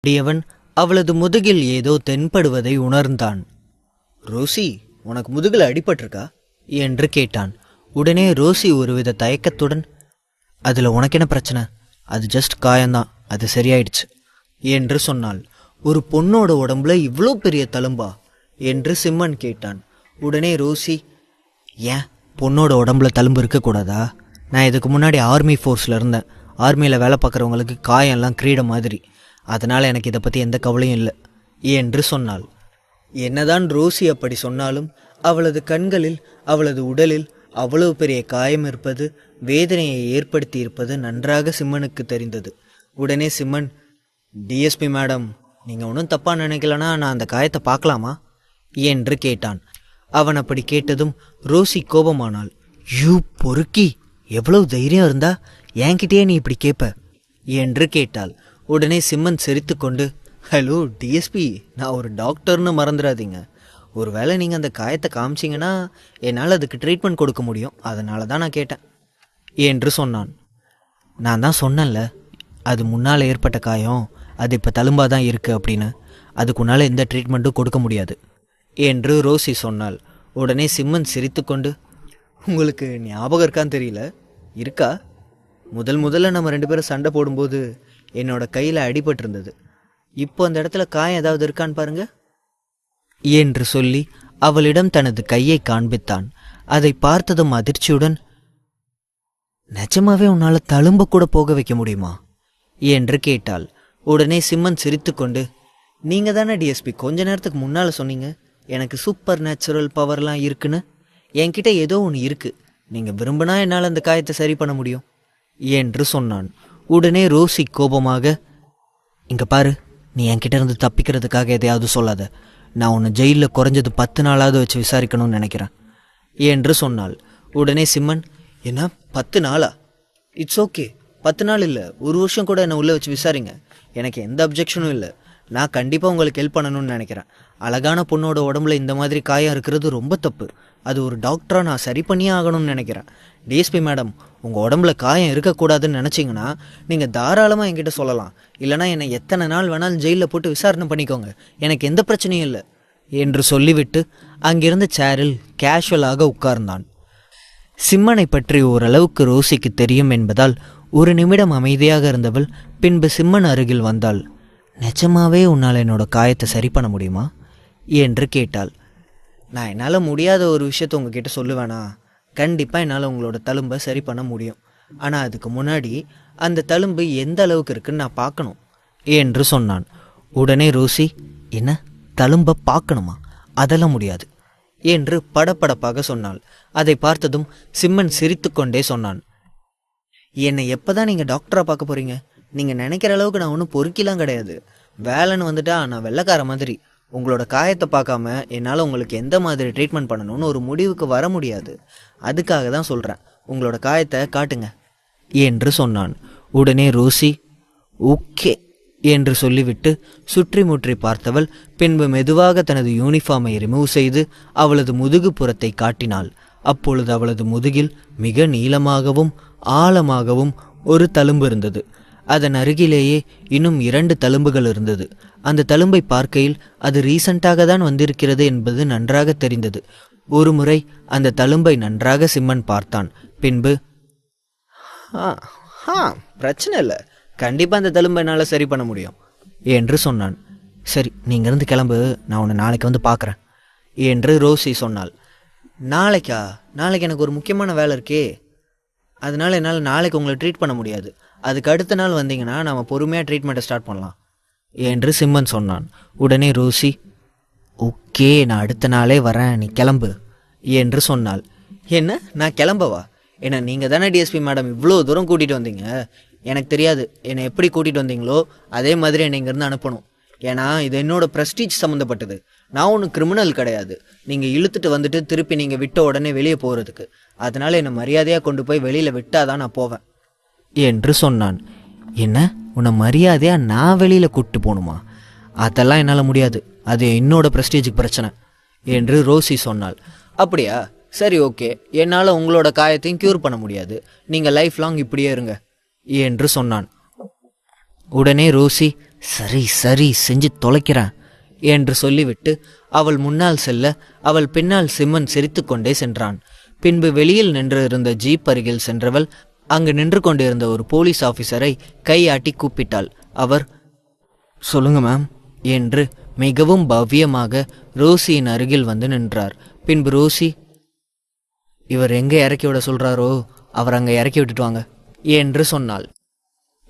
அடியவன் அவளது முதுகில் ஏதோ தென்படுவதை உணர்ந்தான். ரோசி, உனக்கு முதுகில் அடிபட்டிருக்கா என்று கேட்டான். உடனே ரோசி ஒருவித தயக்கத்துடன், அதில் உனக்கு என்ன பிரச்சனை, அது ஜஸ்ட் காயந்தான், அது சரியாயிடுச்சு என்று சொன்னாள். ஒரு பொண்ணோட உடம்புல இவ்வளோ பெரிய தழும்பா என்று சிம்மன் கேட்டான். உடனே ரோசி, ஏன் பொண்ணோட உடம்புல தழும்பு இருக்கக்கூடாதா? நான் இதுக்கு முன்னாடி ஆர்மி ஃபோர்ஸில் இருந்தேன். ஆர்மியில் வேலை பார்க்குறவங்களுக்கு காயம்லாம் கிரீட மாதிரி, அதனால் எனக்கு இதை பற்றி எந்த கவலையும் இல்லை என்று சொன்னாள். என்னதான் ரோசி அப்படி சொன்னாலும் அவளது கண்களில், அவளது உடலில் அவ்வளவு பெரிய காயம் இருப்பது, வேதனையை ஏற்படுத்தி இருப்பது நன்றாக சிம்மனுக்கு தெரிந்தது. உடனே சிம்மன், டிஎஸ்பி மேடம், நீங்கள் ஒன்றும் தப்பாக நினைக்கலனா நான் அந்த காயத்தை பார்க்கலாமா என்று கேட்டான். அவன் அப்படி கேட்டதும் ரோசி கோபமானாள். யூ பொறுக்கி, எவ்வளவு தைரியம் இருந்தா என்கிட்டயே நீ இப்படி கேட்ப என்று கேட்டாள். உடனே சிம்மன் சிரித்து கொண்டு, ஹலோ டிஎஸ்பி, நான் ஒரு டாக்டர்னு மறந்துடாதீங்க. ஒரு வேளை நீங்கள் அந்த காயத்தை காமிச்சிங்கன்னா என்னால் அதுக்கு ட்ரீட்மெண்ட் கொடுக்க முடியும், அதனால தான் நான் கேட்டேன் என்று சொன்னான். நான் தான் சொன்னேன்ல, அது முன்னால் ஏற்பட்ட காயம், அது இப்போ தழும்பாக தான் இருக்குது அப்படின்னு, அதுக்கு உன்னால் எந்த ட்ரீட்மெண்ட்டும் கொடுக்க முடியாது என்று ரோசி சொன்னாள். உடனே சிம்மன் சிரித்து கொண்டு, உங்களுக்கு ஞாபகம் இருக்கான்னு தெரியல, இருக்கா? முதல்ல நம்ம 2 பேரும் சண்டை போடும்போது என்னோட கையில் அடிபட்டிருந்தது. இப்போ அந்த இடத்துல காயம் ஏதாவது இருக்கான்னு பாருங்க என்று சொல்லி அவளிடம் தனது கையை காண்பித்தான். அதை பார்த்ததும் அதிர்ச்சியுடன், நிஜமாவே உன்னால் தழும்ப கூட போக வைக்க முடியுமா என்று கேட்டாள். உடனே சிம்மன் சிரித்து கொண்டு, நீங்கள் தானே டிஎஸ்பி கொஞ்ச நேரத்துக்கு முன்னால் சொன்னீங்க எனக்கு சூப்பர் நேச்சுரல் பவர்லாம் இருக்குன்னு. என்கிட்ட ஏதோ ஒன்று இருக்குது, நீங்கள் விரும்பினா என்னால் அந்த காயத்தை சரி பண்ண முடியும் என்று சொன்னான். உடனே ரோசி கோபமாக, இங்கே பாரு, நீ என்கிட்ட இருந்து தப்பிக்கிறதுக்காக எதையாவது சொல்லாத. நான் உன்னை ஜெயிலில் குறைஞ்சது 10 நாளாவது வச்சு விசாரிக்கணும்னு நினைக்கிறேன் என்று சொன்னாள். உடனே சிம்மன், என்ன 10 நாளா? இட்ஸ் ஓகே, 10 நாள் இல்லை, 1 வருஷம் கூட என்னை உள்ளே வச்சு விசாரிங்க, எனக்கு எந்த அப்ஜெக்ஷனும் இல்லை. நான் கண்டிப்பாக உங்களுக்கு ஹெல்ப் பண்ணணும்னு நினைக்கிறேன். அழகான பொண்ணோட உடம்புல இந்த மாதிரி காயம் இருக்கிறது ரொம்ப தப்பு. அது ஒரு டாக்டராக நான் சரி பண்ணியே ஆகணும்னு நினைக்கிறேன். டிஎஸ்பி மேடம், உங்கள் உடம்புல காயம் இருக்கக்கூடாதுன்னு நினச்சிங்கன்னா நீங்கள் தாராளமாக என்கிட்ட சொல்லலாம். இல்லைனா என்னை எத்தனை நாள் வேணாலும் ஜெயிலில் போட்டு விசாரணை பண்ணிக்கோங்க, எனக்கு எந்த பிரச்சனையும் இல்லை என்று சொல்லிவிட்டு அங்கிருந்த சேரில் கேஷுவலாக உட்கார்ந்தான். சிம்மனை பற்றி ஓரளவுக்கு ரோசிக்கு தெரியும் என்பதால் 1 நிமிடம் அமைதியாக இருந்தவள் பின்பு சிம்மன் அருகில் வந்தாள். நிஜமாவே உன்னால் என்னோட காயத்தை சரி பண்ண முடியுமா என்று கேட்டாள். நான் என்னால் முடியாத ஒரு விஷயத்த உங்ககிட்ட சொல்லுவேனா? கண்டிப்பாக என்னால் உங்களோட தழும்பை சரி பண்ண முடியும். ஆனால் அதுக்கு முன்னாடி அந்த தழும்பு எந்த அளவுக்கு இருக்குன்னு நான் பார்க்கணும் என்று சொன்னான். உடனே ரோசி, என்ன தழும்பை பார்க்கணுமா? அதெல்லாம் முடியாது என்று படபடப்பாக சொன்னாள். அதை பார்த்ததும் சிம்மன் சிரித்து கொண்டே சொன்னான், என்னை எப்போ தான் நீங்கள் டாக்டராக பார்க்க போகிறீங்க? நீங்கள் நினைக்கிற அளவுக்கு நான் ஒன்றும் பொறுக்கிலாம் கிடையாது. வேலைன்னு வந்துட்டா நான் வெள்ளைக்கார மாதிரி. உங்களோட காயத்தை பார்க்காம என்னால் உங்களுக்கு எந்த மாதிரி ட்ரீட்மெண்ட் பண்ணணும்னு ஒரு முடிவுக்கு வர முடியாது. அதுக்காக தான் சொல்கிறேன், உங்களோட காயத்தை காட்டுங்க என்று சொன்னான். உடனே ரோசி, ஓகே என்று சொல்லிவிட்டு சுற்றி முற்றி பார்த்தவள் பின்பு மெதுவாக தனது யூனிஃபார்மை ரிமூவ் செய்து அவளது முதுகு புறத்தை காட்டினாள். அப்பொழுது அவளது முதுகில் மிக நீளமாகவும் ஆழமாகவும் ஒரு தழும்பு இருந்தது. அதன் அருகிலேயே இன்னும் 2 தழும்புகள் இருந்தது. அந்த தழும்பை பார்க்கையில் அது ரீசண்டாக தான் வந்திருக்கிறது என்பது நன்றாக தெரிந்தது. ஒரு முறை அந்த தழும்பை நன்றாக சிம்மன் பார்த்தான். பின்பு, பிரச்சனை இல்லை, கண்டிப்பாக அந்த தழும்பை என்னால் சரி பண்ண முடியும் என்று சொன்னான். சரி, நீங்கள் இருந்து கிளம்பு, நான் உன்னை நாளைக்கு வந்து பார்க்குறேன் என்று ரோசி சொன்னாள். நாளைக்கா? நாளைக்கு எனக்கு ஒரு முக்கியமான வேலை இருக்கே, அதனால் என்னால் நாளைக்கு உங்களை ட்ரீட் பண்ண முடியாது. அதுக்கு அடுத்த நாள் வந்தீங்கன்னா நம்ம பொறுமையாக ட்ரீட்மெண்ட்டை ஸ்டார்ட் பண்ணலாம் என்று சிம்மன் சொன்னான். உடனே ரோசி, ஓகே, நான் அடுத்த நாளே வரேன், நீ கிளம்பு என்று சொன்னாள். என்ன, நான் கிளம்பவா? ஏன்னா நீங்கள் தானே டிஎஸ்பி மேடம் இவ்வளோ தூரம் கூட்டிகிட்டு வந்தீங்க. எனக்கு தெரியாது, என்னை எப்படி கூட்டிகிட்டு வந்தீங்களோ அதே மாதிரி என்னை இங்கேருந்து அனுப்பணும். ஏன்னா இது என்னோடய ப்ரெஸ்டீஜ் சம்மந்தப்பட்டது. நான் ஒன்றும் கிரிமினல் கிடையாது, நீங்கள் இழுத்துட்டு வந்துட்டு திருப்பி நீங்கள் விட்ட உடனே வெளியே போகிறதுக்கு. அதனால் என்னை மரியாதையாக கொண்டு போய் வெளியில் விட்டால் தான் நான் போவேன் என்று சொன்னான். என்ன, உன்னை மரியாதையாக நான் வெளியில் கூப்பிட்டு போகணுமா? அதெல்லாம் என்னால் முடியாது, அது என்னோட ப்ரெஸ்டீஜுக்கு பிரச்சனை என்று ரோசி சொன்னாள். அப்படியா, சரி ஓகே, என்னால் உங்களோட காயத்தையும் க்யூர் பண்ண முடியாது, நீங்கள் லைஃப் லாங் இப்படியே இருங்க என்று சொன்னான். உடனே ரோசி சரி சரி செஞ்சு தொலைக்கிறேன் என்று சொல்லிவிட்டு அவள் முன்னால் செல்ல அவள் பின்னால் சிம்மன் சிரித்துக்கொண்டே சென்றான். பின்பு வெளியில் நின்று இருந்த ஜீப் அருகில் சென்றவள் அங்கு நின்று கொண்டிருந்த ஒரு போலீஸ் ஆஃபீஸரை கையாட்டி கூப்பிட்டாள். அவர், சொல்லுங்க மேம் என்று மிகவும் பவ்யமாக ரோசியின் அருகில் வந்து நின்றார். பின்பு ரோசி, இவர் எங்கே இறக்கி விட சொல்கிறாரோ அவர் அங்கே இறக்கி விட்டுட்டு வாங்க என்று சொன்னாள்.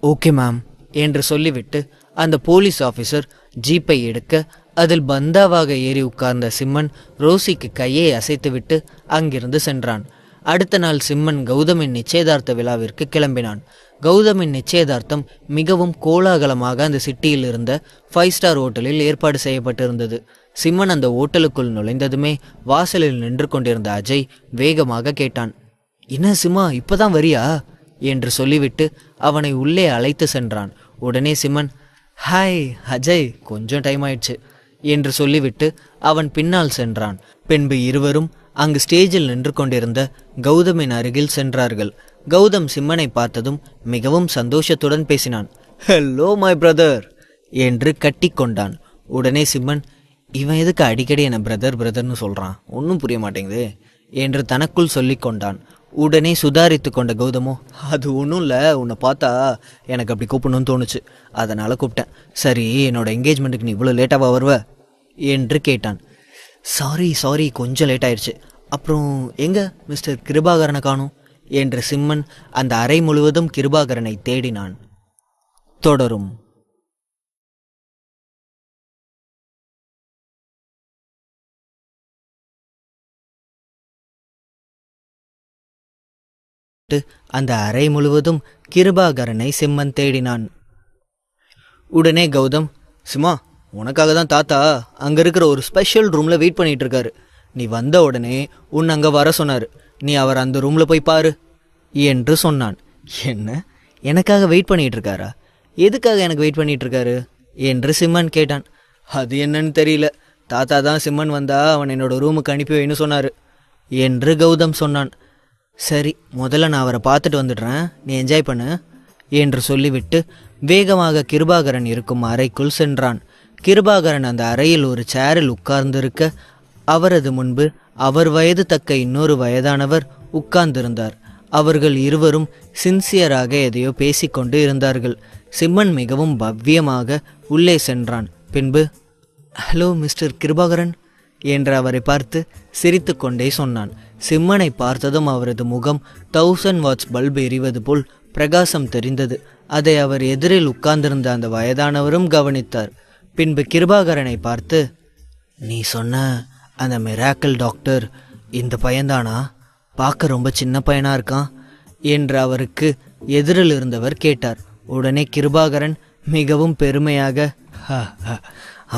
ஓகே மேம் என்று சொல்லிவிட்டு அந்த போலீஸ் ஆஃபீஸர் ஜீப்பை எடுக்க அதில் பந்தாவாக ஏறி உட்கார்ந்த சிம்மன் ரோசிக்கு கையை அசைத்துவிட்டு அங்கிருந்து சென்றான். அடுத்த நாள் சிம்மன் கௌதமின் நிச்சயதார்த்த விழாவிற்கு கிளம்பினான். கௌதமின் நிச்சயதார்த்தம் மிகவும் கோலாகலமாக அந்த சிட்டியில் இருந்த 5 ஸ்டார் ஹோட்டலில் ஏற்பாடு செய்யப்பட்டிருந்தது. சிம்மன் அந்த ஹோட்டலுக்குள் நுழைந்ததுமே வாசலில் நின்று கொண்டிருந்த அஜய் வேகமாக கேட்டான், என்ன சிம்மா இப்பதான் வரியா என்று சொல்லிவிட்டு அவனை உள்ளே அழைத்து சென்றான். உடனே சிம்மன், ஹாய் அஜய், கொஞ்சம் டைம் ஆயிடுச்சு என்று சொல்லிவிட்டு அவன் பின்னால் சென்றான். பின்பு இருவரும் அங்கு ஸ்டேஜில் நின்று கொண்டிருந்த கௌதமின் அருகில் சென்றார்கள். கௌதம் சிம்மனை பார்த்ததும் மிகவும் சந்தோஷத்துடன் பேசினான். ஹலோ மை பிரதர் என்று கட்டி கொண்டான். உடனே சிம்மன், இவன் எதுக்கு அடிக்கடி என்னை பிரதர் பிரதர்னு சொல்கிறான், ஒன்றும் புரிய மாட்டேங்குது என்று தனக்குள் சொல்லி கொண்டான். உடனே சுதாரித்து கொண்ட கௌதமோ, அது ஒன்றும் இல்லை, உன்னை பார்த்தா எனக்கு அப்படி கூப்பிடணும்னு தோணுச்சு, அதனால் கூப்பிட்டேன். சரி, என்னோட என்கேஜ்மெண்ட்டுக்கு நீ இவ்வளோ லேட்டாக வருவ என்று கேட்டான். சாரி கொஞ்சம் லேட் ஆயிடுச்சு. அப்புறம் எங்கே மிஸ்டர் கிருபாகரனை காணும் என்று சிம்மன் அந்த அறை முழுவதும் கிருபாகரனை தேடினான். தொடரும். அந்த அறை முழுவதும் கிருபாகரனை சிம்மன் தேடினான். உடனே கௌதம், சிம்மா, உனக்காக தான் தாத்தா அங்கே இருக்கிற ஒரு ஸ்பெஷல் ரூமில் வெயிட் பண்ணிட்டு இருக்காரு. நீ வந்த உடனே உன் அங்கே வர சொன்னார். நீ அவர் அந்த ரூமில் போய் பாரு என்று சொன்னான். என்ன, எனக்காக வெயிட் பண்ணிட்டு இருக்காரா? எதுக்காக எனக்கு வெயிட் பண்ணிட்டு இருக்காரு என்று சிம்மன் கேட்டான். அது என்னன்னு தெரியல, தாத்தா தான் சிம்மன் வந்தா அவன் என்னோட ரூமுக்கு அனுப்பி வைன்னு சொன்னார் என்று கௌதம் சொன்னான். சரி, முதல்ல நான் அவரை பார்த்துட்டு வந்துடுறேன், நீ என்ஜாய் பண்ணு என்று சொல்லிவிட்டு வேகமாக கிருபாகரன் இருக்கும் அறைக்குள் சென்றான். கிருபாகரன் அந்த அறையில் ஒரு சேரில் உட்கார்ந்திருக்க அவரது முன்பு அவர் வயது தக்க இன்னொரு வயதானவர் உட்கார்ந்திருந்தார். அவர்கள் இருவரும் சின்சியராக எதையோ பேசிக்கொண்டு இருந்தார்கள். சிம்மன் மிகவும் பவ்யமாக உள்ளே சென்றான். பின்பு, ஹலோ மிஸ்டர் கிருபாகரன் என்று அவரை பார்த்து சிரித்து கொண்டே சொன்னான். சிம்மனை பார்த்ததும் அவரது முகம் 1000 வாட்ஸ் பல்பு எரிவது போல் பிரகாசம் தெரிந்தது. அதை அவர் எதிரில் உட்கார்ந்திருந்த அந்த வயதானவரும் கவனித்தார். பின்பு கிருபாகரனை பார்த்து, நீ சொன்ன அந்த மிராக்கிள் டாக்டர் இந்த பையன்தானா? பார்க்க ரொம்ப சின்ன பையனாக இருக்கான் என்று அவருக்கு எதிரில் இருந்தவர் கேட்டார். உடனே கிருபாகரன் மிகவும் பெருமையாக,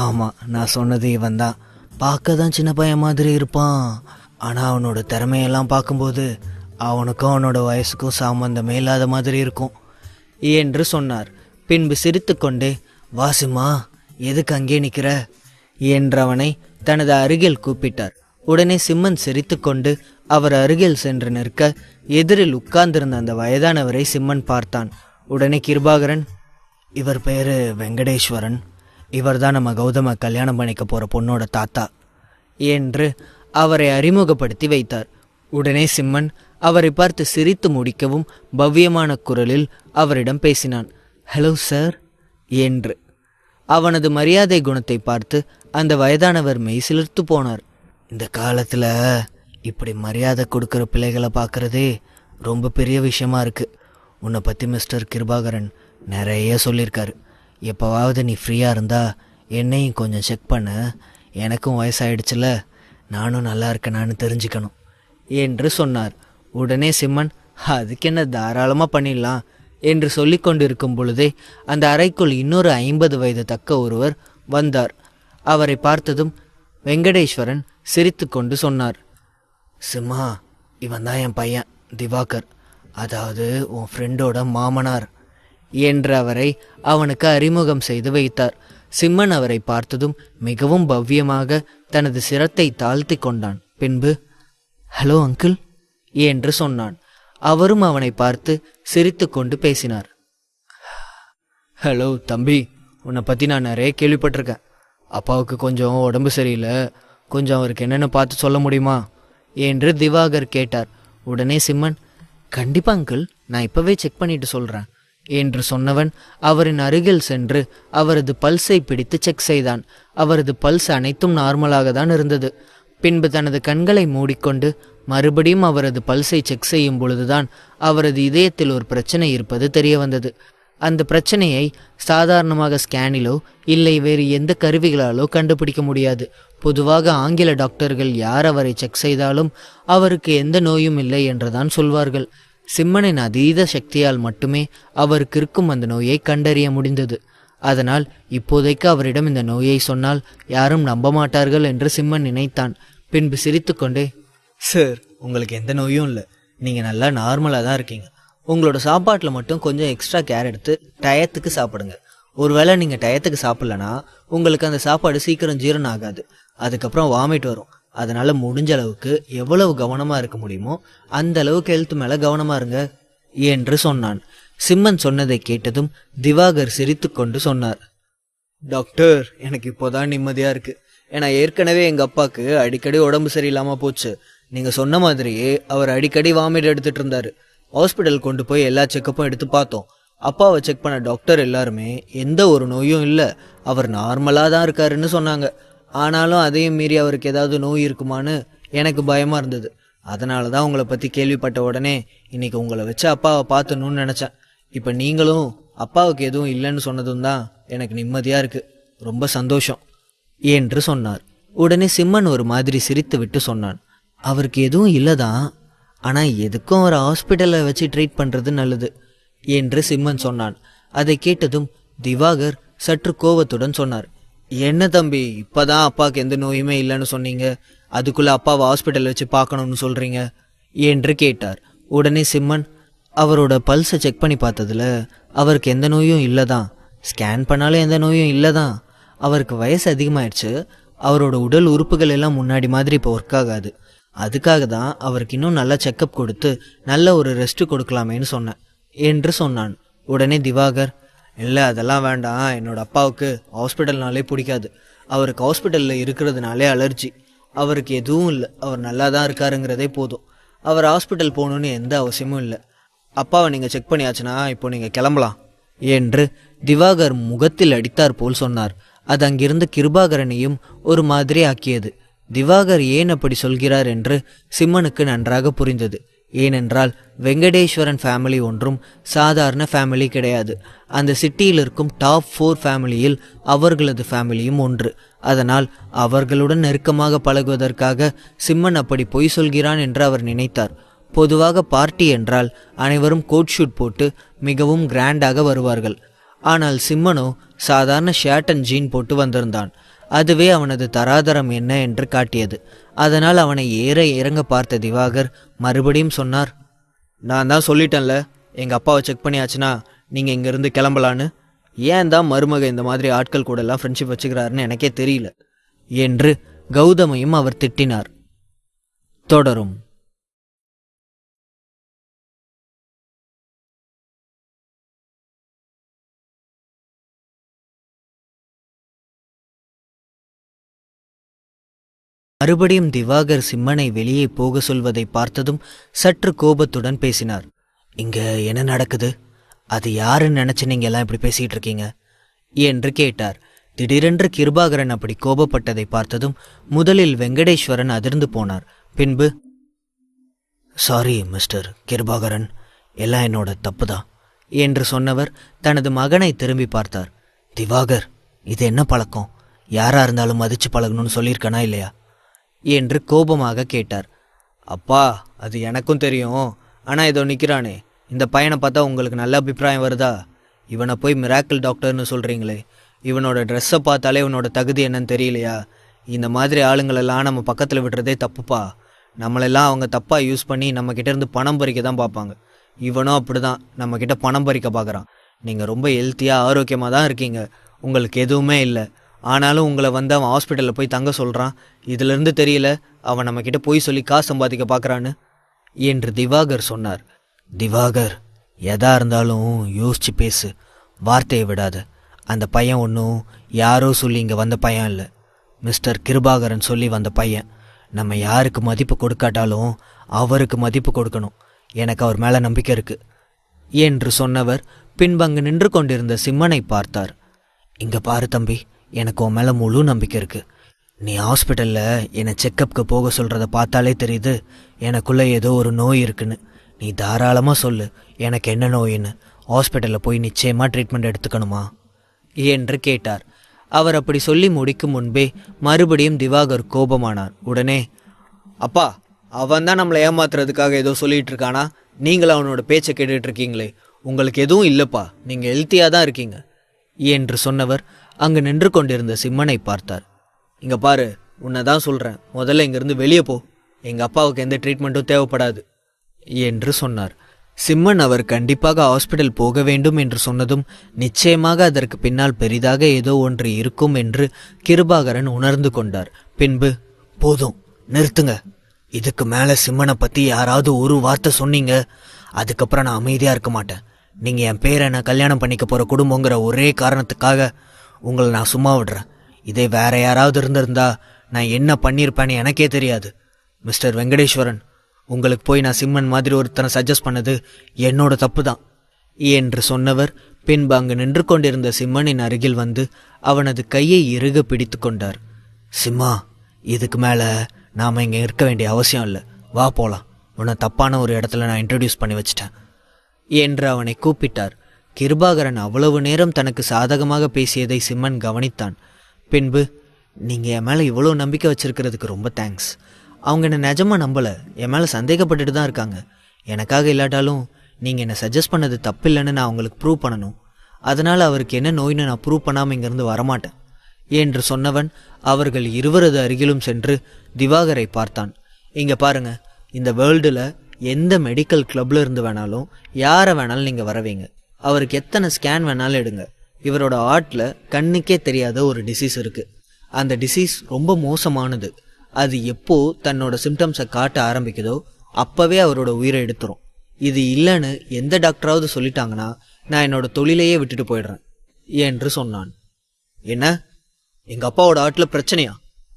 ஆமாம், நான் சொன்னது இவன் தான். பார்க்க தான் சின்ன பையன் மாதிரி இருப்பான், ஆனால் அவனோட திறமையெல்லாம் பார்க்கும்போது அவனுக்கும் அவனோட வயசுக்கும் சம்பந்தமே இல்லாத மாதிரி இருக்கும் என்று சொன்னார். பின்பு சிரித்து கொண்டே, வாசிமா, எதுக்கு அங்கே நிற்கிற என்றவனை தனது அருகில் கூப்பிட்டார். உடனே சிம்மன் சிரித்து கொண்டு அவர் அருகில் சென்று நிற்க எதிரில் உட்கார்ந்திருந்த அந்த வயதானவரை சிம்மன் பார்த்தான். உடனே கிருபாகரன், இவர் பேர் வெங்கடேஸ்வரன், இவர் தான் நம்ம கௌதம கல்யாணம் பண்ணிக்க போகிற பொண்ணோட தாத்தா என்று அவரை அறிமுகப்படுத்தி வைத்தார். உடனே சிம்மன் அவரை பார்த்து சிரித்து முடிக்கவும் பவ்யமான குரலில் அவரிடம் பேசினான். ஹலோ சார் என்று. அவனது மரியாதை குணத்தை பார்த்து அந்த வயதானவர் மெய்சிலிர்த்து போனார். இந்த காலத்தில் இப்படி மரியாதை கொடுக்குற பிள்ளைகளை பார்க்குறதே ரொம்ப பெரிய விஷயமா இருக்குது. உன்னை பற்றி மிஸ்டர் கிருபாகரன் நிறைய சொல்லியிருக்காரு. எப்போவாவது நீ ஃப்ரீயாக இருந்தா என்னையும் கொஞ்சம் செக் பண்ண, எனக்கும் வயசாயிடுச்சுல, நானும் நல்லா இருக்கேனான்னு தெரிஞ்சுக்கணும் என்று சொன்னார். உடனே சிம்மன், அதுக்கு என்ன, தாராளமாக பண்ணிடலாம் என்று சொல்லி கொண்டிருக்கும் பொழுதே அந்த அறைக்குள் இன்னொரு 50 வயது தக்க ஒருவர் வந்தார். அவரை பார்த்ததும் வெங்கடேஸ்வரன் சிரித்து கொண்டு சொன்னார், சிம்மா, இவன் தான் என் பையன் திவாகர், அதாவது உன் ஃப்ரெண்டோட மாமனார் என்று அவரை அவனுக்கு அறிமுகம் செய்து வைத்தார். சிம்மன் அவரை பார்த்ததும் மிகவும் பவ்யமாக தனது சிரத்தை தாழ்த்தி கொண்டான். பின்பு, ஹலோ அங்கிள் என்று சொன்னான். அவரும் அவனை பார்த்து சிரித்து கொண்டு பேசினார். ஹலோ தம்பி, உன்னை பற்றி நான் நிறைய கேள்விப்பட்டிருக்கேன். அப்பாவுக்கு கொஞ்சம் உடம்பு சரியில்லை, கொஞ்சம் அவருக்கு என்னென்னு பார்த்து சொல்ல முடியுமா என்று திவாகர் கேட்டார். உடனே சிம்மன், கண்டிப்பா அங்கிள், நான் இப்போவே செக் பண்ணிட்டு சொல்கிறேன் என்று சொன்னவன் அவரின் அருகில் சென்று அவரது பல்ஸை பிடித்து செக் செய்தான். அவரது பல்ஸ் அனைத்தும் நார்மலாக தான் இருந்தது. பின்பு தனது கண்களை மூடிக்கொண்டு மறுபடியும் அவரது பல்ஸை செக் செய்யும் பொழுதுதான் அவரது இதயத்தில் ஒரு பிரச்சனை இருப்பது தெரிய வந்தது. அந்த பிரச்சனையை சாதாரணமாக ஸ்கேனிலோ இல்லை வேறு எந்த கருவிகளாலோ கண்டுபிடிக்க முடியாது. பொதுவாக ஆங்கில டாக்டர்கள் யார் அவரை செக் செய்தாலும் அவருக்கு எந்த நோயும் இல்லை என்றுதான் சொல்வார்கள். சிம்மனின் அதீத சக்தியால் மட்டுமே அவருக்கு இருக்கும் அந்த நோயை கண்டறிய முடிந்தது. அதனால் இப்போதைக்கு அவரிடம் இந்த நோயை சொன்னால் யாரும் நம்ப மாட்டார்கள் என்று சிம்மன் நினைத்தான். பின்பு சிரித்து கொண்டே, சார், உங்களுக்கு எந்த நோயும் இல்லை, நீங்கள் நல்லா நார்மலாக தான் இருக்கீங்க. உங்களோட சாப்பாட்டில் மட்டும் கொஞ்சம் எக்ஸ்ட்ரா கேர் எடுத்து டயத்துக்கு சாப்பிடுங்க. ஒருவேளை நீங்கள் டயத்துக்கு சாப்பிட்லனா உங்களுக்கு அந்த சாப்பாடு சீக்கிரம் ஜீரணம் ஆகாது, அதுக்கப்புறம் வாமிட் வரும். அதனால் முடிஞ்ச அளவுக்கு எவ்வளவு கவனமாக இருக்க முடியுமோ அந்த அளவுக்கு ஹெல்த் மேலே கவனமாக இருங்க என்று சொன்னான். சிம்மன் சொன்னதை கேட்டதும் திவாகர் சிரித்து கொண்டு சொன்னார், டாக்டர், எனக்கு இப்போதான் நிம்மதியாக இருக்குது. ஏன்னா ஏற்கனவே எங்கள் அப்பாவுக்கு அடிக்கடி உடம்பு சரியில்லாமல் போச்சு. நீங்கள் சொன்ன மாதிரியே அவர் அடிக்கடி வாமிட் எடுத்துகிட்டு இருந்தார். ஹாஸ்பிட்டல் கொண்டு போய் எல்லா செக்கப்பும் எடுத்து பார்த்தோம். அப்பாவை செக் பண்ண டாக்டர் எல்லாருமே எந்த ஒரு நோயும் இல்லை, அவர் நார்மலாக தான் இருக்காருன்னு சொன்னாங்க. ஆனாலும் அதையும் மீறி அவருக்கு ஏதாவது நோய் இருக்குமான்னு எனக்கு பயமாக இருந்தது. அதனால தான் உங்களை பற்றி கேள்விப்பட்ட உடனே இன்றைக்கி உங்களை வச்சு அப்பாவை பார்த்துணுன்னு நினச்சேன். இப்போ நீங்களும் அப்பாவுக்கு எதுவும் இல்லைன்னு சொன்னதும் தான் எனக்கு நிம்மதியாக இருக்குது. ரொம்ப சந்தோஷம் என்று சொன்னார். உடனே சிம்மன் ஒரு மாதிரி சிரித்து விட்டு சொன்னான், அவருக்கு எதுவும் இல்லை தான், ஆனால் எதுக்கும் ஒரு ஹாஸ்பிட்டலில் வச்சு ட்ரீட் பண்ணுறது நல்லது என்று சிம்மன் சொன்னான். அதை கேட்டதும் திவாகர் சற்று கோபத்துடன் சொன்னார், என்ன தம்பி, இப்போதான் அப்பாவுக்கு எந்த நோயுமே இல்லைன்னு சொன்னீங்க, அதுக்குள்ளே அப்பாவை ஹாஸ்பிட்டல் வச்சு பார்க்கணுன்னு சொல்கிறீங்க என்று கேட்டார். உடனே சிம்மன், அவரோட பல்ஸை செக் பண்ணி பார்த்ததில் அவருக்கு எந்த நோயும் இல்லை தான், ஸ்கேன் பண்ணாலும் எந்த நோயும் இல்லை தான். அவருக்கு வயசு அதிகமாகிடுச்சு, அவரோட உடல் உறுப்புகள் எல்லாம் முன்னாடி மாதிரி இப்போ ஒர்க் ஆகாது. அதுக்காக தான் அவருக்கு இன்னும் நல்லா செக்கப் கொடுத்து நல்ல ஒரு ரெஸ்ட்டு கொடுக்கலாமேன்னு சொன்னேன் என்று சொன்னான். உடனே திவாகர், இல்லை அதெல்லாம் வேண்டாம், என்னோட அப்பாவுக்கு ஹாஸ்பிட்டல்னாலே பிடிக்காது, அவருக்கு ஹாஸ்பிட்டலில் இருக்கிறதுனாலே அலர்ஜி, அவருக்கு எதுவும் இல்லை, அவர் நல்லா தான் இருக்காருங்கிறதே போதும், அவர் ஹாஸ்பிட்டல் போகணுன்னு எந்த அவசியமும் இல்லை. அப்பாவை நீங்கள் செக் பண்ணியாச்சுன்னா இப்போ நீங்கள் கிளம்பலாம் என்று திவாகர் முகத்தில் அடித்தார் போல் சொன்னார். அது அங்கிருந்த கிருபாகரனையும் ஒரு மாதிரி ஆக்கியது. திவாகர் ஏன் அப்படி சொல்கிறார் என்று சிம்மனுக்கு நன்றாக புரிந்தது. ஏனென்றால் வெங்கடேஸ்வரன் ஃபேமிலி ஒன்றும் சாதாரண ஃபேமிலி கிடையாது. அந்த சிட்டியில் இருக்கும் டாப் 4 ஃபேமிலியில் அவர்களது ஃபேமிலியும் ஒன்று. அதனால் அவர்களுடன் நெருக்கமாக பழகுவதற்காக சிம்மன் அப்படி பொய் சொல்கிறான் என்று அவர் நினைத்தார். பொதுவாக பார்ட்டி என்றால் அனைவரும் கோட் ஷூட் போட்டு மிகவும் கிராண்டாக வருவார்கள். ஆனால் சிம்மனோ சாதாரண ஷர்ட் அண்ட் ஜீன் போட்டு வந்திருந்தான். அதுவே அவனது தராதரம் என்ன என்று காட்டியது. அதனால் அவனை ஏற இறங்க பார்த்த திவாகர் மறுபடியும் சொன்னார், நான் தான் சொல்லிட்டேன்ல, எங்கள் அப்பாவை செக் பண்ணியாச்சுன்னா நீங்கள் இங்கேருந்து கிளம்பலான்னு. ஏன் தான் மருமக இந்த மாதிரி ஆட்கள் கூட எல்லாம் ஃப்ரெண்ட்ஷிப் வச்சுக்கிறாருன்னு எனக்கே தெரியல என்று கௌதமையும் அவர் திட்டினார். தொடரும். மறுபடியும் திவாகர் சிம்மனை வெளியே போக சொல்வதை பார்த்ததும் சற்று கோபத்துடன் பேசினார். இங்க என்ன நடக்குது? அது யாருன்னு நினைச்சு நீங்க எல்லாம் இப்படி பேசிட்டு இருக்கீங்க என்று கேட்டார். திடீரென்று கிருபாகரன் அப்படி கோபப்பட்டதை பார்த்ததும் முதலில் வெங்கடேஸ்வரன் அதிர்ந்து போனார். பின்பு, சாரி மிஸ்டர் கிருபாகரன், எல்லாம் என்னோட தப்பு தான் என்று சொன்னவர் தனது மகனை திரும்பி பார்த்தார். திவாகர், இது என்ன பழக்கம்? யாரா இருந்தாலும் மதிச்சு பழகணும்னு சொல்லியிருக்கனா இல்லையா என்று கோபமாக கேட்டார். அப்பா, அது எனக்கும் தெரியும், ஆனால் இதோ நிற்கிறானே இந்த பையனை பார்த்தா உங்களுக்கு நல்ல அபிப்பிராயம் வருதா? இவனை போய் மிராக்கிள் டாக்டர்னு சொல்கிறீங்களே, இவனோட ட்ரெஸ்ஸை பார்த்தாலே இவனோட தகுதி என்னன்னு தெரியலையா? இந்த மாதிரி ஆளுங்களெல்லாம் நம்ம பக்கத்தில் விடுறதே தப்புப்பா. நம்மளெல்லாம் அவங்க தப்பாக யூஸ் பண்ணி நம்மக்கிட்ட இருந்து பணம் பறிக்க தான் பார்ப்பாங்க. இவனும் அப்படி தான் நம்மக்கிட்ட பணம் பறிக்க பார்க்குறான். நீங்கள் ரொம்ப ஹெல்த்தியாக ஆரோக்கியமாக தான் இருக்கீங்க, உங்களுக்கு எதுவுமே இல்லை. ஆனாலும் உங்களை வந்து அவன் ஹாஸ்பிட்டலில் போய் தங்க சொல்கிறான். இதிலிருந்து தெரியல அவன் நம்மக்கிட்ட போய் சொல்லி காசு சம்பாதிக்க பார்க்குறான்னு என்று திவாகர் சொன்னார். திவாகர், எதா இருந்தாலும் யோசிச்சு பேசு, வார்த்தையை விடாத. அந்த பையன் ஒன்றும் யாரோ சொல்லி இங்கே வந்த பையன் இல்லை, மிஸ்டர் கிருபாகரன் சொல்லி வந்த பையன். நம்ம யாருக்கு மதிப்பு கொடுக்காட்டாலும் அவருக்கு மதிப்பு கொடுக்கணும். எனக்கு அவர் மேலே நம்பிக்கை இருக்குது என்று சொன்னவர் பின்பு அங்கு நின்று கொண்டிருந்த சிம்மனை பார்த்தார். இங்கே பாரு தம்பி, எனக்கு உன் மேலே முழு நம்பிக்கை இருக்குது. நீ ஹாஸ்பிட்டலில் என்னை செக்கப்புக்கு போக சொல்கிறத பார்த்தாலே தெரியுது எனக்குள்ளே ஏதோ ஒரு நோய் இருக்குன்னு. நீ தாராளமாக சொல்லு எனக்கு என்ன நோயின்னு. ஹாஸ்பிட்டலில் போய் நிச்சயமாக ட்ரீட்மெண்ட் எடுத்துக்கணுமா என்று கேட்டார். அவர் அப்படி சொல்லி முடிக்கும் முன்பே மறுபடியும் திவாகர் கோபமானார். உடனே, அப்பா, அவன் தான் நம்மளை ஏமாத்துறதுக்காக ஏதோ சொல்லிகிட்டு இருக்கானா? நீங்களும் அவனோட பேச்சை கேட்டுட்டு இருக்கீங்களே, உங்களுக்கு எதுவும் இல்லைப்பா, நீங்கள் ஹெல்த்தியாக தான் இருக்கீங்க என்று சொன்னவர் அங்கு நின்று கொண்டிருந்த சிம்மனை பார்த்தார். இங்கே பாரு, உன்னை தான் சொல்கிறேன், முதல்ல இங்கேருந்து வெளியே போ. எங்கள் அப்பாவுக்கு எந்த ட்ரீட்மெண்ட்டும் தேவைப்படாது என்று சொன்னார். சிம்மன் அவர் கண்டிப்பாக ஹாஸ்பிட்டல் போக வேண்டும் என்று சொன்னதும் நிச்சயமாக அதற்கு பின்னால் பெரிதாக ஏதோ ஒன்று இருக்கும் என்று கிருபாகரன் உணர்ந்து கொண்டார். பின்பு, போதும் நிறுத்துங்க, இதுக்கு மேலே சிம்மனை பற்றி யாராவது ஒரு வார்த்தை சொன்னீங்க, அதுக்கப்புறம் நான் அமைதியாக இருக்க மாட்டேன். நீங்கள் என் பேரை நான் கல்யாணம் பண்ணிக்க போகிற குடும்பங்கிற ஒரே காரணத்துக்காக உங்களை நான் சும்மா விடுறேன். இதே வேற யாராவது இருந்திருந்தா நான் என்ன பண்ணியிருப்பேன்னு எனக்கே தெரியாது. மிஸ்டர் வெங்கடேஸ்வரன், உங்களுக்கு போய் நான் சிம்மன் மாதிரி ஒருத்தனை சஜஸ்ட் பண்ணது என்னோட தப்பு தான் என்று சொன்னவர் பின்பு அங்கு நின்று கொண்டிருந்த சிம்மனின் அருகில் வந்து அவனது கையை இறுக பிடித்து கொண்டார். சிம்மா, இதுக்கு மேலே நாம் இங்கே இருக்க வேண்டிய அவசியம் இல்லை, வா போகலாம். உன்னை தப்பான ஒரு இடத்துல நான் இன்ட்ரடியூஸ் பண்ணி வச்சிட்டேன் என்று அவனை கூப்பிட்டார். கிருபாகரன் அவ்வளவு நேரம் தனக்கு சாதகமாக பேசியதை சிம்மன் கவனித்தான். பின்பு, நீங்கள் என் மேலே இவ்வளோ நம்பிக்கை வச்சிருக்கிறதுக்கு ரொம்ப தேங்க்ஸ். அவங்க என்னை நிஜமாக நம்பலை, என் மேலே சந்தேகப்பட்டுட்டு தான் இருக்காங்க. எனக்காக இல்லாட்டாலும் நீங்கள் என்னை சஜஸ்ட் பண்ணது தப்பில்லைன்னு நான் அவங்களுக்கு ப்ரூவ் பண்ணணும். அதனால் அவருக்கு என்ன நோயின்னு நான் ப்ரூவ் பண்ணாமல் இங்கேருந்து வரமாட்டேன் என்று சொன்னவன் அவர்கள் இருவரது அருகிலும் சென்று திவாகரை பார்த்தான். இங்கே பாருங்கள், இந்த வேர்ல்டில் எந்த மெடிக்கல் கிளப்பில் இருந்து வேணாலும் யாரை வேணாலும் நீங்கள் வரவீங்க. அவருக்கு எத்தனை ஸ்கேன் வேணாலும் எடுங்க. இவரோட ஆர்ட்டில் கண்ணுக்கே தெரியாத ஒரு டிசீஸ் இருக்குது. அந்த டிசீஸ் ரொம்ப மோசமானது. அது எப்போ தன்னோட சிம்டம்ஸை காட்ட ஆரம்பிக்குதோ அப்போவே அவரோட உயிரை எடுத்துரும். இது இல்லைன்னு எந்த டாக்டராவது சொல்லிட்டாங்கன்னா நான் என்னோட தொழிலையே விட்டுட்டு போயிடுறேன் என்று சொன்னான். என்ன, எங்கள் அப்பாவோட ஆர்ட்டில் பிரச்சனையா?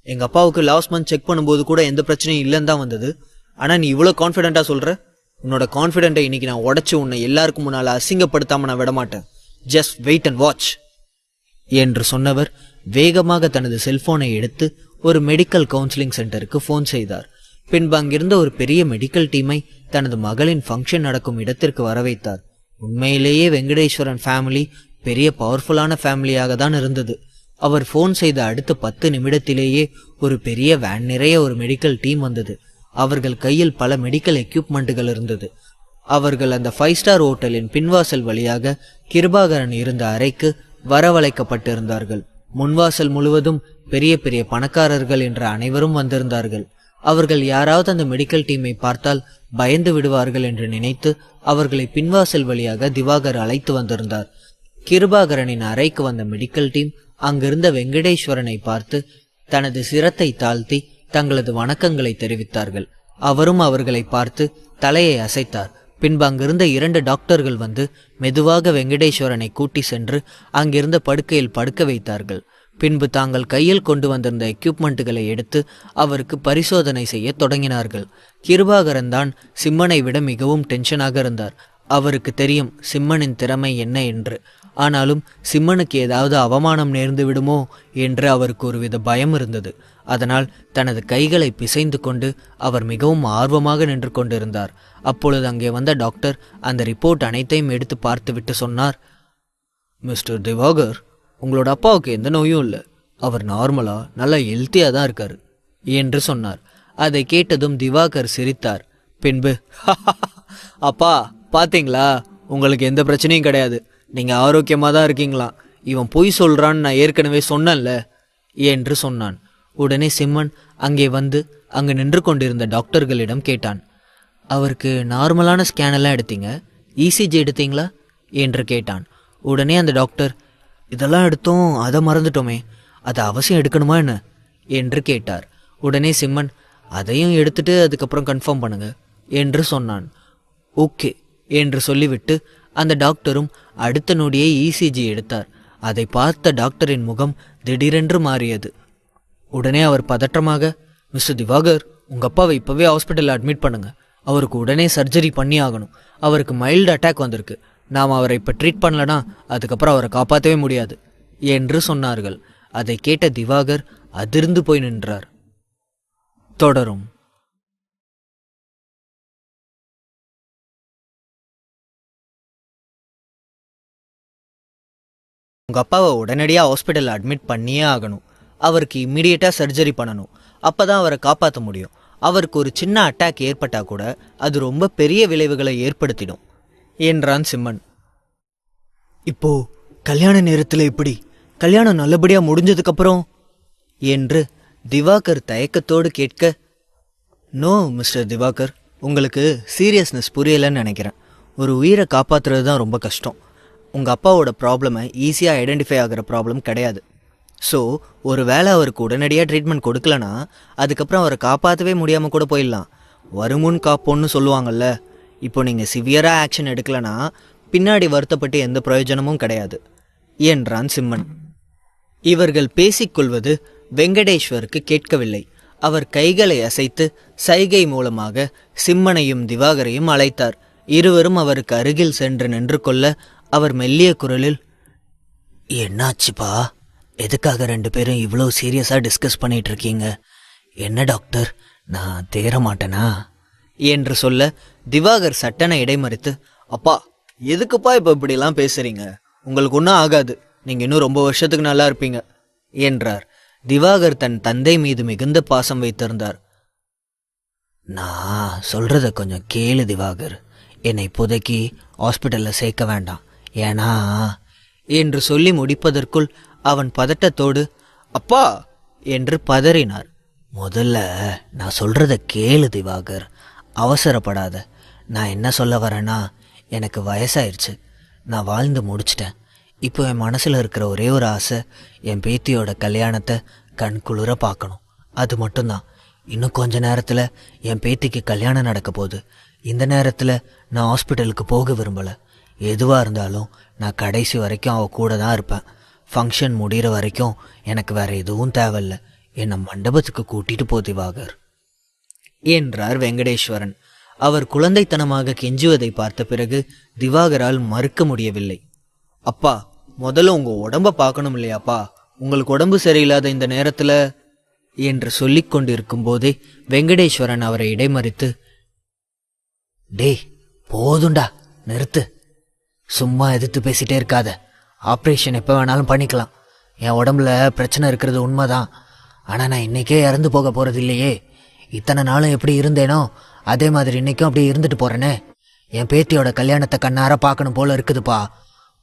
எங்கள் அப்பாவுக்கு லாஸ்ட் மந்த் செக் பண்ணும்போது கூட எந்த பிரச்சனையும் இல்லைன்னு தான் வந்தது. ஆனால் நீ இவ்வளோ கான்ஃபிடென்ட்டாக சொல்கிற. உன்னோட கான்ஃபிடென்ட்டை இன்னைக்கு நான் உடச்சி உன்னை எல்லாருக்கும் முன்னால் அசிங்கப்படுத்தாமல் நான் விடமாட்டேன். ஜஸ்ட் வெயிட் அண்ட் வாட்ச் என்று சொன்னவர் வேகமாக தனது செல்போனை எடுத்து ஒரு மெடிக்கல் கவுன்சிலிங் சென்டருக்கு ஃபோன் செய்தார். பின்பு அங்கிருந்த ஒரு பெரிய மெடிக்கல் டீமை தனது மகளின் ஃபங்க்ஷன் நடக்கும் இடத்திற்கு வரவைத்தார். உண்மையிலேயே வெங்கடேஸ்வரன் ஃபேமிலி பெரிய பவர்ஃபுல்லான ஃபேமிலியாக தான் இருந்தது. அவர் ஃபோன் செய்த அடுத்த 10 நிமிடத்திலேயே ஒரு பெரிய வேன் நிறைய ஒரு மெடிக்கல் டீம் வந்தது. அவர்கள் கையில் பல மெடிக்கல் எக்யூப்மெண்ட்டுகள் இருந்தது. அவர்கள் அந்த 5 ஸ்டார் ஹோட்டலின் பின்வாசல் வழியாக கிருபாகரன் இருந்த அறைக்கு வரவழைக்கப்பட்டிருந்தார்கள். முன்வாசல் முழுவதும் பெரிய பெரிய பணக்காரர்கள் என்ற அனைவரும் வந்திருந்தார்கள். அவர்கள் யாராவது அந்த மெடிக்கல் டீமை பார்த்தால் பயந்து விடுவார்கள் என்று நினைத்து அவர்களை பின்வாசல் வழியாக திவாகர் அழைத்து வந்திருந்தார். கிருபாகரனின் அறைக்கு வந்த மெடிக்கல் டீம் அங்கிருந்த வெங்கடேஸ்வரனை பார்த்து தனது சிரத்தை தாழ்த்தி தங்களது வணக்கங்களை தெரிவித்தார்கள். அவரும் அவர்களை பார்த்து தலையை அசைத்தார். பின்பு அங்கிருந்த 2 டாக்டர்கள் வந்து மெதுவாக வெங்கடேஸ்வரனை கூட்டி சென்று அங்கிருந்த படுக்கையில் படுக்க வைத்தார்கள். பின்பு தாங்கள் கையில் கொண்டு வந்திருந்த எக்யூப்மெண்ட்டுகளை எடுத்து அவருக்கு பரிசோதனை செய்ய தொடங்கினார்கள். கிருபாகரன் தான் சிம்மனை விட மிகவும் டென்ஷனாக இருந்தார். அவருக்கு தெரியும் சிம்மனின் திறமை என்ன என்று. ஆனாலும் சிம்மனுக்கு ஏதாவது அவமானம் நேர்ந்து விடுமோ என்று அவருக்கு ஒருவித பயம் இருந்தது. அதனால் தனது கைகளை பிசைந்து கொண்டு அவர் மிகவும் ஆர்வமாக நின்று கொண்டிருந்தார். அப்பொழுது அங்கே வந்த டாக்டர் அந்த ரிப்போர்ட் அனைத்தையும் எடுத்து பார்த்துவிட்டு சொன்னார், மிஸ்டர் திவாகர், உங்களோட அப்பாவுக்கு எந்த நோயும் இல்லை, அவர் நார்மலாக நல்லா ஹெல்த்தியாக தான் இருக்கார் என்று சொன்னார். அதை கேட்டதும் திவாகர் சிரித்தார். பின்பு, அப்பா பார்த்தீங்களா, உங்களுக்கு எந்த பிரச்சனையும் கிடையாது, நீங்கள் ஆரோக்கியமாக தான் இருக்கீங்களா, இவன் பொய் சொல்கிறான்னு நான் ஏற்கனவே சொன்னேன்ல என்று சொன்னான். உடனே சிம்மன் அங்கே வந்து அங்கு நின்று கொண்டிருந்த டாக்டர்களிடம் கேட்டான், அவருக்கு நார்மலான ஸ்கேனெல்லாம் எடுத்தீங்க, இசிஜி எடுத்தீங்களா என்று கேட்டான். உடனே அந்த டாக்டர், இதெல்லாம் எடுத்தோம், அதை மறந்துட்டோமே, அதை அவசியம் எடுக்கணுமா என்ன என்று கேட்டார். உடனே சிம்மன், அதையும் எடுத்துட்டு அதுக்கப்புறம் கன்ஃபார்ம் பண்ணுங்க என்று சொன்னான். ஓகே என்று சொல்லிவிட்டு அந்த டாக்டரும் அடுத்த நொடியே இசிஜி எடுத்தார். அதை பார்த்த டாக்டரின் முகம் திடீரென்று மாறியது. உடனே அவர் பதற்றமாக, மிஸ்டர் திவாகர், உங்கள் அப்பாவை இப்போவே ஹாஸ்பிட்டலில் அட்மிட் பண்ணுங்க. அவருக்கு உடனே சர்ஜரி பண்ணி ஆகணும். அவருக்கு மைல்டு அட்டாக் வந்திருக்கு. நாம் அவரை இப்போ ட்ரீட் பண்ணலனா அதுக்கப்புறம் அவரை காப்பாற்றவே முடியாது என்று சொன்னார்கள். அதை கேட்ட திவாகர் அதிர்ந்து போய் நின்றார். தொடரும். உங்கள் அப்பாவை உடனடியாக ஹாஸ்பிட்டலில் அட்மிட் பண்ணியே ஆகணும். அவருக்கு இம்மிடியேட்டாக சர்ஜரி பண்ணணும். அப்போ தான் அவரை காப்பாற்ற முடியும். அவருக்கு ஒரு சின்ன அட்டாக் ஏற்பட்டால் கூட அது ரொம்ப பெரிய விளைவுகளை ஏற்படுத்திடும் என்றான் சிம்மன். இப்போ கல்யாண நேரத்தில் எப்படி? கல்யாணம் நல்லபடியாக முடிஞ்சதுக்கப்புறம் என்று திவாகர் தயக்கத்தோடு கேட்க, நோ மிஸ்டர் திவாகர், உங்களுக்கு சீரியஸ்னஸ் புரியலைன்னு நினைக்கிறேன். ஒரு உயிரை காப்பாற்றுறது தான் ரொம்ப கஷ்டம். உங்கள் அப்பாவோட ப்ராப்ளமை ஈஸியாக ஐடென்டிஃபை ஆகிற ப்ராப்ளம் கிடையாது. ஸோ ஒரு வேளை அவருக்கு உடனடியாக ட்ரீட்மெண்ட் கொடுக்கலனா அதுக்கப்புறம் அவரை காப்பாற்றவே முடியாமல் கூட போயிடலாம். வருமுன் காப்போன்னு சொல்லுவாங்கள்ல. இப்போ நீங்கள் சிவியராக ஆக்ஷன் எடுக்கலனா பின்னாடி வருத்தப்பட்டு எந்த பிரயோஜனமும் கிடையாது என்றான் சிம்மன். இவர்கள் பேசிக்கொள்வது வெங்கடேஸ்வருக்கு கேட்கவில்லை. அவர் கைகளை அசைத்து சைகை மூலமாக சிம்மனையும் திவாகரையும் அழைத்தார். இருவரும் அவருக்கு அருகில் சென்று நின்று கொள்ள அவர் மெல்லிய குரலில், என்னாச்சுப்பா? எதுக்காக ரெண்டு பேரும் இவ்வளோ சீரியஸாக டிஸ்கஸ் பண்ணிட்டு இருக்கீங்க? என்ன டாக்டர், நான் தேர மாட்டேனா என்று சொல்ல திவாகர் சட்டனை இடைமறித்து, அப்பா எதுக்குப்பா இப்போ இப்படிலாம் பேசுறீங்க? உங்களுக்கு ஒன்றும் ஆகாது. நீங்கள் இன்னும் ரொம்ப வருஷத்துக்கு நல்லா இருப்பீங்க என்றார். திவாகர் தன் தந்தை மீது மிகுந்த பாசம் வைத்திருந்தார். நான் சொல்கிறத கொஞ்சம் கேளு திவாகர். என்னை இப்போதைக்கு ஹாஸ்பிட்டலில் சேர்க்க வேண்டாம். ஏன்னா என்று சொல்லி முடிப்பதற்குள் அவன் பதட்டத்தோடு, அப்பா என்று பதறினார். முதல்ல நான் சொல்கிறத கேளு திவாகர், அவசரப்படாத. நான் என்ன சொல்ல வரேன்னா, எனக்கு வயசாயிருச்சு. நான் வாழ்ந்து முடிச்சிட்டேன். இப்போ என் மனசில் இருக்கிற ஒரே ஒரு ஆசை, என் பேத்தியோட கல்யாணத்தை கண்குளிர பார்க்கணும். அது மட்டும்தான். இன்னும் கொஞ்ச நேரத்தில் என் பேத்திக்கு கல்யாணம் நடக்க போகுது. இந்த நேரத்தில் நான் ஹாஸ்பிட்டலுக்கு போக விரும்பலை. எதுவாக இருந்தாலும் நான் கடைசி வரைக்கும் அவள் கூட தான் இருப்பேன். ஃபங்க்ஷன் முடிகிற வரைக்கும் எனக்கு வேறு எதுவும் தேவையில்லை. என்னை மண்டபத்துக்கு கூட்டிகிட்டு போ திவாகர் என்றார் வெங்கடேஸ்வரன். அவர் குழந்தைத்தனமாக கெஞ்சுவதை பார்த்த பிறகு திவாகரால் மறுக்க முடியவில்லை. அப்பா, முதல்ல உங்கள் உடம்பை பார்க்கணும் இல்லையாப்பா? உங்களுக்கு உடம்பு சரியில்லாத இந்த நேரத்தில் என்று சொல்லிக் கொண்டிருக்கும் போதே வெங்கடேஸ்வரன் அவரை இடைமறித்து, டேய் போதுண்டா, நிறுத்து. சும்மா எதிர்த்து பேசிட்டே இருக்காத. ஆப்ரேஷன் எப்போ வேணாலும் பண்ணிக்கலாம். என் உடம்புல பிரச்சனை இருக்கிறது உண்மைதான். ஆனால் நான் இன்றைக்கே இறந்து போக போகிறது இல்லையே. இத்தனை நாளும் எப்படி இருந்தேனோ அதே மாதிரி இன்றைக்கும் அப்படியே இருந்துட்டு போகிறேனே. என் பேத்தியோட கல்யாணத்தை கண்ணார பார்க்கணும் போல இருக்குதுப்பா.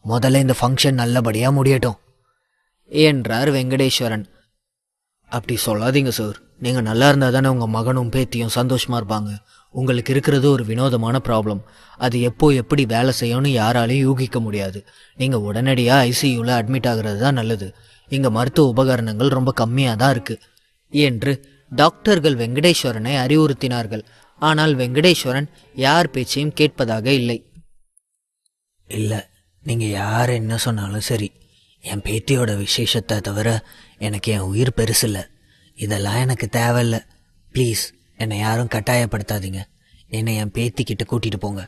முதல்ல இந்த ஃபங்க்ஷன் நல்லபடியாக முடியட்டும் என்றார் வெங்கடேஸ்வரன். அப்படி சொல்லாதீங்க சார். நீங்கள் நல்லா இருந்தால் தானே உங்கள் மகனும் பேத்தியும் சந்தோஷமாக இருப்பாங்க. உங்களுக்கு இருக்கிறது ஒரு வினோதமான ப்ராப்ளம். அது எப்போ எப்படி வேலை செய்யணும்னு யாராலையும் யூகிக்க முடியாது. நீங்கள் உடனடியாக ஐசியூவில் அட்மிட் ஆகிறது தான் நல்லது. இங்கே மருத்துவ உபகரணங்கள் ரொம்ப கம்மியாக தான் இருக்குது என்று டாக்டர்கள் வெங்கடேஸ்வரனை அறிவுறுத்தினார்கள். ஆனால் வெங்கடேஸ்வரன் யார் பேச்சையும் கேட்பதாக இல்லை. இல்லை, நீங்கள் யார் என்ன சொன்னாலும் சரி, என் பேத்தியோட விசேஷத்தை தவிர எனக்கு என் உயிர் பெருசில்லை. இதெல்லாம் எனக்கு தேவையில்லை. ப்ளீஸ் என்னை யாரும் கட்டாயப்படுத்தாதீங்க. என்னை என் பேத்திக்கிட்ட கூட்டிகிட்டு போங்க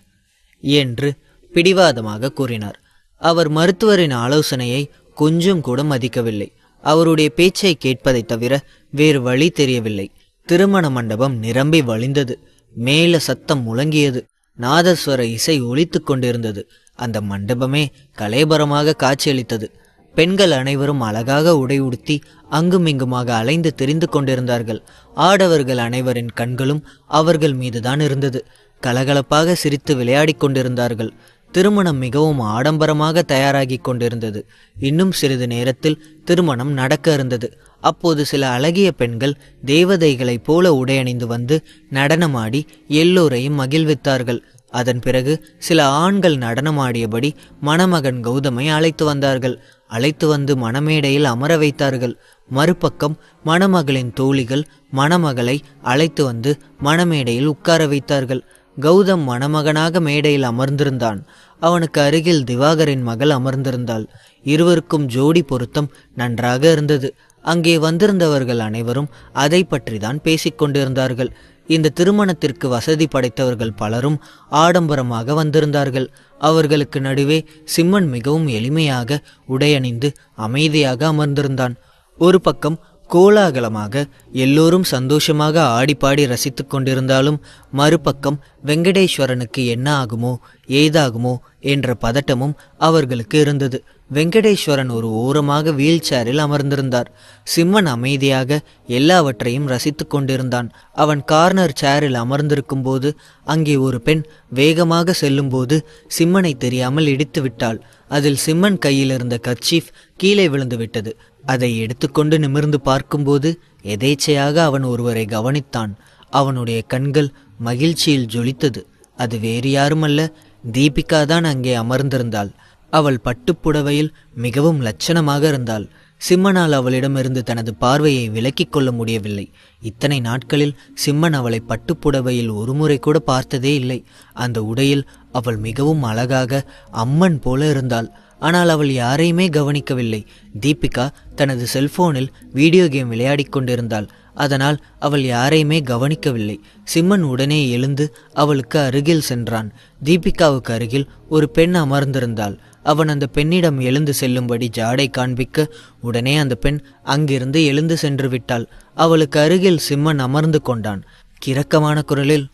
என்று பிடிவாதமாக கூறினார். அவர் மருத்துவரின் ஆலோசனையை கொஞ்சம் கூட மதிக்கவில்லை. அவருடைய பேச்சை கேட்பதை தவிர வேறு வழி தெரியவில்லை. திருமண மண்டபம் நிரம்பி வழிந்தது. மேல சத்தம் முழங்கியது. நாதஸ்வர இசை ஒலித்து கொண்டிருந்தது. அந்த மண்டபமே கலைபரமாக காட்சியளித்தது. பெண்கள் அனைவரும் அழகாக உடை உடுத்தி அங்குமிங்குமாக அலைந்து திரிந்து கொண்டிருந்தார்கள். ஆடவர்கள் அனைவரின் கண்களும் அவர்கள் மீதுதான் இருந்தது. கலகலப்பாக சிரித்து விளையாடி கொண்டிருந்தார்கள். திருமணம் மிகவும் ஆடம்பரமாக தயாராகி கொண்டிருந்தது. இன்னும் சிறிது நேரத்தில் திருமணம் நடக்க இருந்தது. அப்போது சில அழகிய பெண்கள் தேவதைகளைப் போல உடையணிந்து வந்து நடனமாடி எல்லோரையும் மகிழ்வித்தார்கள். அதன் பிறகு சில ஆண்கள் நடனமாடியபடி மணமகன் கௌதமை அழைத்து வந்தார்கள். அழைத்து வந்து மணமேடையில் அமர வைத்தார்கள். மறுபக்கம் மணமகளின் தோழிகள் மணமகளை அழைத்து வந்து மணமேடையில் உட்கார வைத்தார்கள். கௌதம் மணமகனாக மேடையில் அமர்ந்திருந்தான். அவனுக்கு அருகில் திவாகரின் மகள் அமர்ந்திருந்தாள். இருவருக்கும் ஜோடி பொருத்தம் நன்றாக இருந்தது. அங்கே வந்திருந்தவர்கள் அனைவரும் அதை பற்றி தான் பேசிக்கொண்டிருந்தார்கள். இந்த திருமணத்திற்கு வசதி படைத்தவர்கள் பலரும் ஆடம்பரமாக வந்திருந்தார்கள். அவர்களுக்கு நடுவே சிம்மன் மிகவும் எளிமையாக உடையணிந்து அமைதியாக அமர்ந்திருந்தான். ஒரு பக்கம் கோலாகலமாக எல்லோரும் சந்தோஷமாக ஆடிப்பாடி ரசித்து கொண்டிருந்தாலும், மறுபக்கம் வெங்கடேஸ்வரனுக்கு என்ன ஆகுமோ ஏதாகுமோ என்ற பதட்டமும் அவர்களுக்கு இருந்தது. வெங்கடேஸ்வரன் ஒரு ஓரமாக வீல் சேரில் அமர்ந்திருந்தார். சிம்மன் அமைதியாக எல்லாவற்றையும் ரசித்து கொண்டிருந்தான். அவன் கார்னர் சேரில் அமர்ந்திருக்கும் போது அங்கே ஒரு பெண் வேகமாக செல்லும்போது சிம்மனை தெரியாமல் இடித்து விட்டாள். அதில் சிம்மன் கையில் இருந்த கர்ச்சீஃப் கீழே விழுந்து விட்டது. அதை எடுத்துக்கொண்டு நிமிர்ந்து பார்க்கும்போது எதேச்சையாக அவன் ஒருவரை கவனித்தான். அவனுடைய கண்கள் மகிழ்ச்சியில் ஜொலித்தது. அது வேறு யாருமல்ல, தீபிகா தான் அங்கே அமர்ந்திருந்தாள். அவள் பட்டுப்புடவையில் மிகவும் லட்சணமாக இருந்தாள். சிம்மனால் அவளிடமிருந்து தனது பார்வையை விலக்கிக் கொள்ள முடியவில்லை. இத்தனை நாட்களில் சிம்மன் அவளை பட்டுப்புடவையில் ஒருமுறை கூட பார்த்ததே இல்லை. அந்த உடையில் அவள் மிகவும் அழகாக அம்மன் போல இருந்தாள். ஆனால் அவள் யாரையுமே கவனிக்கவில்லை. தீபிகா தனது செல்போனில் வீடியோ கேம் விளையாடி கொண்டிருந்தாள். அதனால் அவள் யாரையுமே கவனிக்கவில்லை. சிம்மன் உடனே எழுந்து அவளுக்கு அருகில் சென்றான். தீபிகாவுக்கு அருகில் ஒரு பெண் அமர்ந்திருந்தாள். அவன் அந்த பெண்ணிடம் எழுந்து செல்லும்படி ஜாடை காண்பிக்க உடனே அந்த பெண் அங்கிருந்து எழுந்து சென்று விட்டாள். அவளுக்கு அருகில் சிம்மன் அமர்ந்து கொண்டான். கிறக்கமான குரலில்,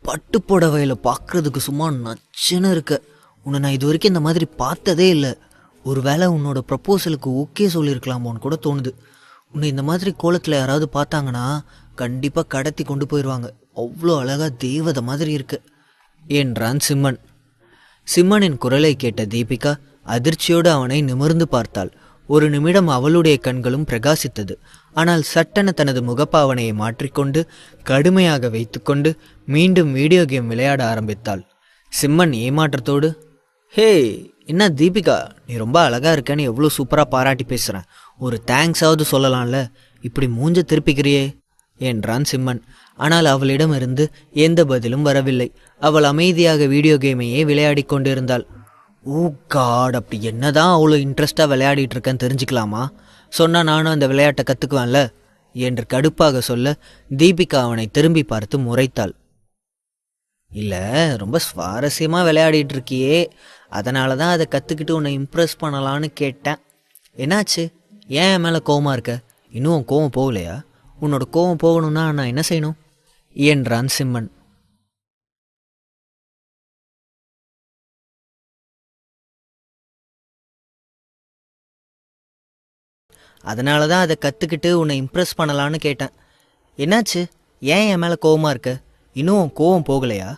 பட்டு புடவையில் பார்க்கறதுக்கு சும்மா நச்சுன்னு இருக்க. உன்னை நான் இது வரைக்கும் இந்த மாதிரி பார்த்ததே இல்லை. ஒருவேளை உன்னோட ப்ரப்போசலுக்கு ஓகே சொல்லியிருக்கலாமோன்னு கூட தோணுது. உன்னை இந்த மாதிரி கோலத்தில் யாராவது பார்த்தாங்கன்னா கண்டிப்பாக கடத்தி கொண்டு போயிடுவாங்க. அவ்வளோ அழகாக தேவதை மாதிரி இருக்கு என்றான் சிம்மன். சிம்மனின் குரலை கேட்ட தீபிகா அதிர்ச்சியோடு அவனை நிமிர்ந்து பார்த்தாள். ஒரு நிமிடம் அவளுடைய கண்களும் பிரகாசித்தது. ஆனால் சட்டென தனது முகப்பாவனையை மாற்றிக்கொண்டு கடுமையாக வைத்துக்கொண்டு மீண்டும் வீடியோ கேம் விளையாட ஆரம்பித்தாள். சிம்மன் ஏமாற்றத்தோடு, ஹே, என்ன தீபிகா, நீ ரொம்ப அழகா இருக்கன்னு எவ்வளோ சூப்பராக பாராட்டி பேசுகிறேன். ஒரு தேங்க்ஸாவது சொல்லலாம்ல, இப்படி மூஞ்ச திருப்பிக்கிறியே என்றான் சிம்மன். ஆனால் அவளிடமிருந்து எந்த பதிலும் வரவில்லை. அவள் அமைதியாக வீடியோ கேமையே விளையாடி கொண்டிருந்தாள். ஓ காட், அப்படி என்னதான் அவ்வளோ இன்ட்ரெஸ்டாக விளையாடிட்டு இருக்கேன்னு தெரிஞ்சுக்கலாமா? சொன்னால் நானும் அந்த விளையாட்டை கற்றுக்குவேன்ல என்று கடுப்பாக சொல்ல தீபிகா அவனை திரும்பி பார்த்து முறைத்தாள். இல்லை, ரொம்ப சுவாரஸ்யமாக விளையாடிட்டு இருக்கியே, அதனால தான் அதை கற்றுக்கிட்டு உன்னை இம்ப்ரெஸ் பண்ணலான்னு கேட்டேன். என்னாச்சு? ஏன் என் மேலே கோவமாக இருக்க? இன்னும் உன் கோவம் போகலையா? உன்னோட கோவம் போகணும்னா நான் என்ன செய்யணும் என்றான் சிம்மன். அதனால தான் அதை கற்றுக்கிட்டு உன்னை இம்ப்ரெஸ் பண்ணலான்னு கேட்டேன். என்னாச்சு? ஏன் என் மேலே கோவமாக இருக்க? இன்னும் உன் கோவம் போகலையா?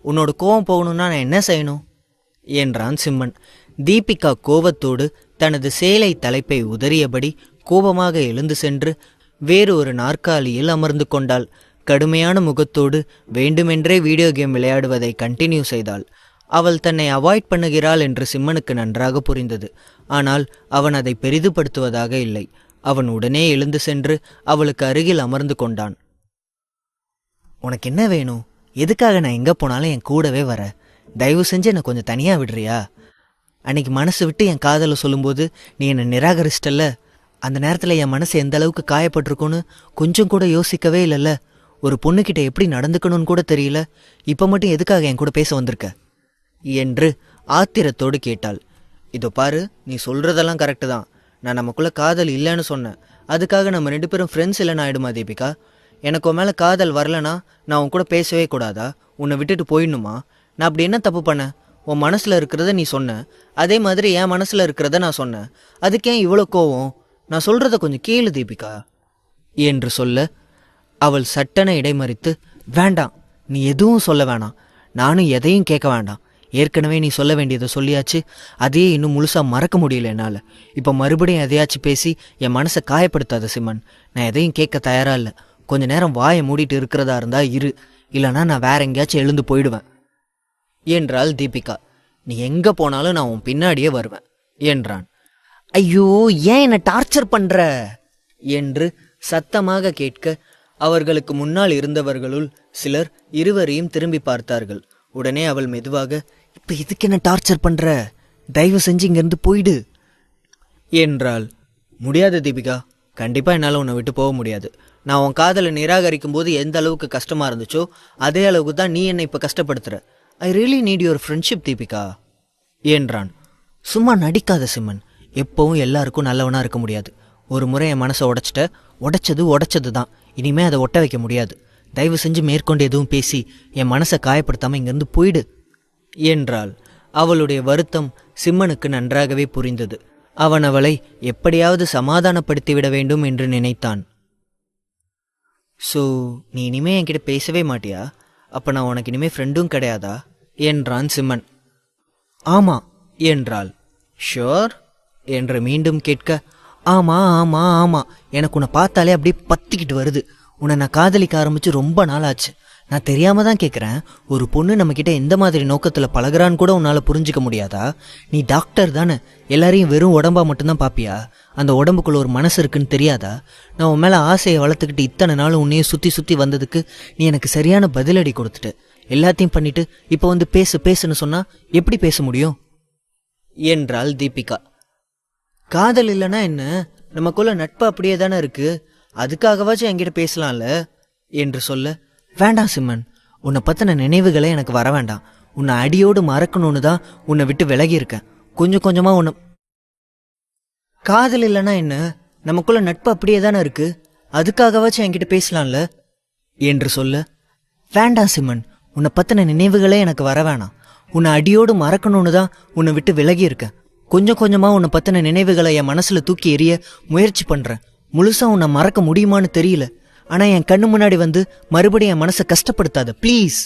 உன்னோட கோவம் போகணும்னா நான் என்ன செய்யணும் என்றான் சிம்மன். தீபிகா கோபத்தோடு தனது சேலை தலைப்பை உதறியபடி கோபமாக எழுந்து சென்று வேறு ஒரு நாற்காலியில் அமர்ந்து கொண்டாள். கடுமையான முகத்தோடு வேண்டுமென்றே வீடியோ கேம் விளையாடுவதை கண்டினியூ செய்தாள். அவள் தன்னை அவாய்ட் பண்ணுகிறாள் என்று சிம்மனுக்கு நன்றாக புரிந்தது. ஆனால் அவன் அதை பெரிதுபடுத்துவதாக இல்லை. அவன் உடனே எழுந்து சென்று அவளுக்கு அருகில் அமர்ந்து கொண்டான். உனக்கு என்ன வேணும்? எதுக்காக நான் எங்கே போனாலும் என் கூடவே வர? தயவு செஞ்சு என்னை கொஞ்சம் தனியாக விடுறியா? அன்னைக்கு மனசு விட்டு என் காதலை சொல்லும்போது நீ என்னை நிராகரிச்சிட்டல்ல, அந்த நேரத்தில் என் மனசு எந்த அளவுக்கு காயப்பட்டிருக்குன்னு கொஞ்சம் கூட யோசிக்கவே இல்லைல்ல. ஒரு பொண்ணுக்கிட்ட எப்படி நடந்துக்கணும்னு கூட தெரியல. இப்போ மட்டும் எதுக்காக என் கூட பேச வந்திருக்க என்று ஆத்திரத்தோடு கேட்டாள். இதோ பாரு, நீ சொல்கிறதெல்லாம் கரெக்டு தான். நான் நமக்குள்ளே காதல் இல்லைன்னு சொன்னேன். அதுக்காக நம்ம 2 பேரும் ஃப்ரெண்ட்ஸ் இல்லைன்னு ஆயிடுமா தீபிகா? எனக்கு உன் மேலே காதல் வரலனா நான் உன் கூட பேசவே கூடாதா? உன்னை விட்டுட்டு போயிடணுமா? நான் அப்படி என்ன தப்பு பண்ணேன்? உன் மனசில் இருக்கிறத நீ சொன்ன, அதே மாதிரி என் மனசில் இருக்கிறத நான் சொன்னேன். அதுக்கேன் இவ்வளோ கோவம்? நான் சொல்கிறத கொஞ்சம் கேளு தீபிகா என்று சொல்ல அவள் சட்டென இடைமறித்து, வேண்டாம், நீ எதுவும் சொல்ல வேணாம், நானும் எதையும் கேட்க வேண்டாம். ஏற்கனவே நீ சொல்ல வேண்டியதை சொல்லியாச்சு. அதையே இன்னும் முழுசாக மறக்க முடியல என்னால். இப்போ மறுபடியும் எதையாச்சும் பேசி என் மனசை காயப்படுத்தாத சிம்மன். நான் எதையும் கேட்க தயாராக இல்லை. கொஞ்ச நேரம் வாயை மூடிட்டு இருக்கிறதா இருந்தா இரு, இல்லைனா நான் வேற எங்கேயாச்சும் எழுந்து போயிடுவேன் என்றாள் தீபிகா. நீ எங்கே போனாலும் நான் உன் பின்னாடியே வருவேன் என்றான். ஐயோ, ஏன் என்னை டார்ச்சர் பண்ணுற என்று சத்தமாக கேட்க அவர்களுக்கு முன்னால் இருந்தவர்களுள் சிலர் இருவரையும் திரும்பி பார்த்தார்கள். உடனே அவள் மெதுவாக, இப்போ இதுக்கு என்ன டார்ச்சர் பண்ற, தயவு செஞ்சு இங்கேருந்து போயிடு என்றாள். முடியாது தீபிகா, கண்டிப்பாக என்னால் உன்னை விட்டு போக முடியாது. நான் உன் காதலை நிராகரிக்கும் போது எந்த அளவுக்கு கஷ்டமாக இருந்துச்சோ அதே அளவுக்கு தான் நீ என்னை இப்போ கஷ்டப்படுத்துகிற. I really need your friendship Deepika என்றான். சும்மா நடிக்காத சிம்மன், எப்போவும் எல்லாருக்கும் நல்லவனாக இருக்க முடியாது. ஒரு முறை என் மனசை உடைச்சது தான். இனிமேல் அதை ஒட்ட வைக்க முடியாது. தயவு செஞ்சு மேற்கொண்டு எதுவும் பேசி என் மனசை காயப்படுத்தாமல் இங்கேருந்து போயிடு என்றாள். அவளுடைய வருத்தம் சிம்மனுக்கு நன்றாகவே புரிந்தது. அவன் அவளை எப்படியாவது சமாதானப்படுத்திவிட வேண்டும் என்று நினைத்தான். ஸோ நீ இனிமே என்கிட்ட பேசவே மாட்டியா? அப்போ நான் உனக்கு இனிமே ஃப்ரெண்டும் கிடையாதா என்றான் சிம்மன். ஆமாம் என்றாள். ஷோர் என்று மீண்டும் கேட்க, ஆமாம் ஆமாம் ஆமாம், எனக்கு உன்னை பார்த்தாலே அப்படியே பத்திக்கிட்டு வருது. உன்னை நான் காதலிக்க ஆரம்பித்து ரொம்ப நாள் ஆச்சு. நான் தெரியாமல் தான் கேட்குறேன், ஒரு பொண்ணு நம்மக்கிட்ட எந்த மாதிரி நோக்கத்தில் பழகிறான்னு கூட உன்னால் புரிஞ்சிக்க முடியாதா? நீ டாக்டர் தானே, எல்லாரையும் வெறும் உடம்பாக மட்டும்தான் பார்ப்பியா? அந்த உடம்புக்குள்ள ஒரு மனசு இருக்குன்னு தெரியாதா? நான் உன் மேலே ஆசையை வளர்த்துக்கிட்டு இத்தனை நாள் உன்னையே சுற்றி வந்ததுக்கு நீ எனக்கு சரியான பதிலடி கொடுத்துட்ட. எல்லாத்தையும் பண்ணிட்டு இப்போ வந்து பேசுன்னு சொன்னால் எப்படி பேச முடியும் என்றாள் தீபிகா. காதல் இல்லைன்னா என்ன, நமக்குள்ள நட்பு அப்படியே தானே இருக்கு, அதுக்காகவாச்சும் என்கிட்ட பேசலாம்ல என்று சொல்ல, வேண்டாம் சிம்மன், உன்னை பற்றின நினைவுகளே எனக்கு வர வேண்டாம். உன்னை அடியோடு மறக்கணும்னு தான் உன்னை விட்டு விலகி இருக்கேன். கொஞ்சம் கொஞ்சமாக உன்னை. காதல் இல்லைன்னா என்ன, நமக்குள்ள நட்பு அப்படியே தானே இருக்கு, அதுக்காகவாச்சும் என்கிட்ட பேசலாம்ல என்று சொல்ல, வேண்டாம் சிம்மன், உன்னை பற்றின நினைவுகளே எனக்கு வர வேணாம். உன்னை அடியோடு மறக்கணும்னு தான் உன்னை விட்டு விலகி இருக்கேன். கொஞ்சம் கொஞ்சமாக உன்னை பற்றின நினைவுகளை என் மனசில் தூக்கி எறிய முயற்சி பண்ணுறேன். முழுசாக உன்னை மறக்க முடியுமான்னு தெரியல. ஆனால் என் கண்ணு முன்னாடி வந்து மறுபடியும் என் மனசை கஷ்டப்படுத்தாத ப்ளீஸ்.